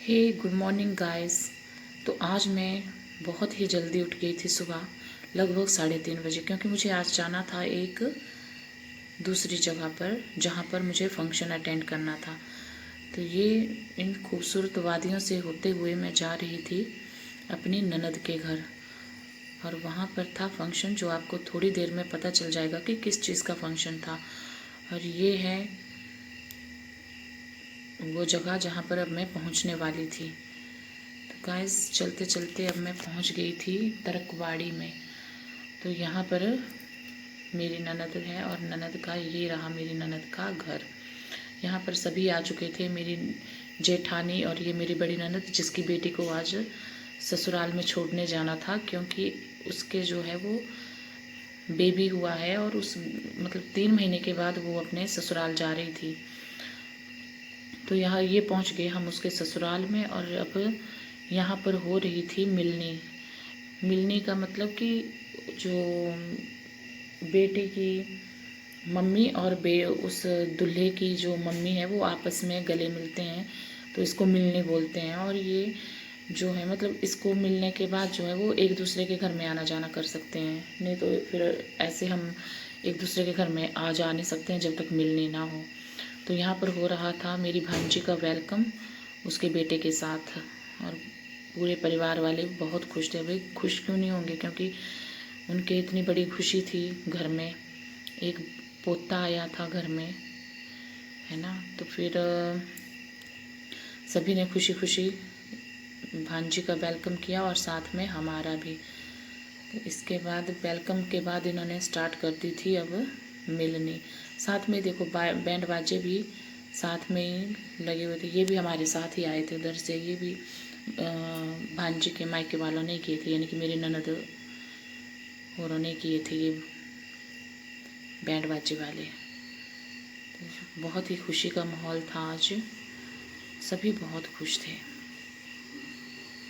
हे good morning guys. तो आज मैं बहुत ही जल्दी उठ गई थी सुबह, लगभग 3:30 बजे, क्योंकि मुझे आज जाना था एक दूसरी जगह पर जहाँ पर मुझे फंक्शन अटेंड करना था। तो ये इन खूबसूरत वादियों से होते हुए मैं जा रही थी अपनी ननद के घर, और वहाँ पर था फंक्शन, जो आपको थोड़ी देर में पता चल जाएगा कि किस चीज़ का फंक्शन था। और ये है वो जगह जहाँ पर अब मैं पहुँचने वाली थी। तो गाइस, चलते चलते अब मैं पहुँच गई थी तरकवाड़ी में। तो यहाँ पर मेरी ननद है, और ननद का ये रहा मेरी ननद का घर। यहाँ पर सभी आ चुके थे, मेरी जेठानी और ये मेरी बड़ी ननद, जिसकी बेटी को आज ससुराल में छोड़ने जाना था, क्योंकि उसके जो है वो बेबी हुआ है, और उस मतलब 3 महीने के बाद वो अपने ससुराल जा रही थी। तो यहाँ ये पहुँच गए हम उसके ससुराल में, और अब यहाँ पर हो रही थी मिलनी। मिलनी का मतलब कि जो बेटे की मम्मी और उस दूल्हे की जो मम्मी है वो आपस में गले मिलते हैं, तो इसको मिलनी बोलते हैं। और ये जो है मतलब इसको मिलने के बाद जो है वो एक दूसरे के घर में आना जाना कर सकते हैं, नहीं तो फिर ऐसे हम एक दूसरे के घर में आ जा नहीं सकते हैं जब तक मिलनी ना हो। तो यहाँ पर हो रहा था मेरी भांजी का वेलकम उसके बेटे के साथ, और पूरे परिवार वाले बहुत खुश थे। भाई खुश क्यों नहीं होंगे, क्योंकि उनके इतनी बड़ी खुशी थी, घर में एक पोता आया था घर में, है ना। तो फिर सभी ने खुशी खुशी भांजी का वेलकम किया, और साथ में हमारा भी। तो इसके बाद वेलकम के बाद इन्होंने स्टार्ट कर दी थी अब मिलनी। साथ में देखो बैंड बाजे भी साथ में ही लगे हुए थे, ये भी हमारे साथ ही आए थे उधर से। ये भी भांजी के मायके वालों ने किए थे, यानी कि मेरी ननद औरों ने किए थे ये बैंड बाजे वाले। तो बहुत ही खुशी का माहौल था आज, सभी बहुत खुश थे।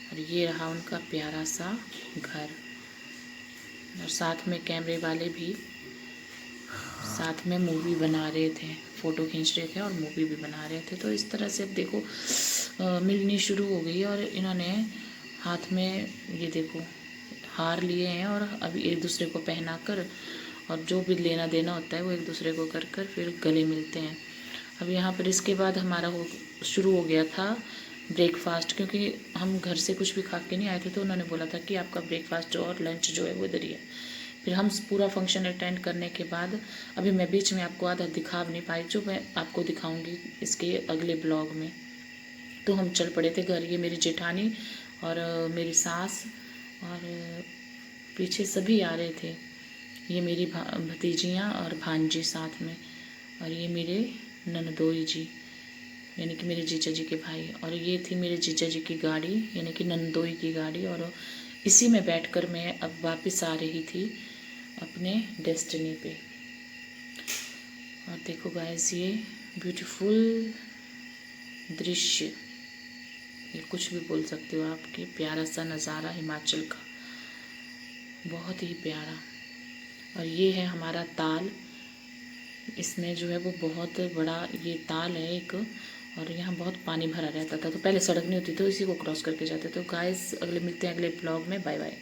और ये रहा उनका प्यारा सा घर, और साथ में कैमरे वाले भी साथ में मूवी बना रहे थे, फ़ोटो खींच रहे थे और मूवी भी बना रहे थे। तो इस तरह से अब देखो मिलनी शुरू हो गई, और इन्होंने हाथ में ये देखो हार लिए हैं, और अभी एक दूसरे को पहना कर और जो भी लेना देना होता है वो एक दूसरे को कर कर फिर गले मिलते हैं। अब यहाँ पर इसके बाद हमारा शुरू हो गया था ब्रेकफास्ट, क्योंकि हम घर से कुछ भी खा के नहीं आए थे, तो उन्होंने बोला था कि आपका ब्रेकफास्ट और लंच जो है वो इधर ही है। फिर हम पूरा फंक्शन अटेंड करने के बाद, अभी मैं बीच में आपको आधा दिखा नहीं पाई, जो मैं आपको दिखाऊंगी इसके अगले ब्लॉग में। तो हम चल पड़े थे घर, ये मेरी जेठानी और मेरी सास और पीछे सभी आ रहे थे, ये मेरी भतीजियाँ और भांजी साथ में, और ये मेरे ननदोई जी यानी कि मेरे जीजा जी के भाई, और ये थी मेरे जीजा जी की गाड़ी यानी कि नंदोई की गाड़ी, और इसी में बैठकर मैं अब वापस आ रही थी अपने डेस्टिनी पे। और देखो गाइस, ये ब्यूटीफुल दृश्य, ये कुछ भी बोल सकते हो आपके, प्यारा सा नज़ारा हिमाचल का, बहुत ही प्यारा। और ये है हमारा ताल, इसमें जो है वो बहुत बड़ा ये ताल है एक, और यहाँ बहुत पानी भरा रहता था। तो पहले सड़क नहीं होती, तो इसी को क्रॉस करके जाते। तो गाइस, अगले मिलते हैं अगले ब्लॉग में। Bye bye.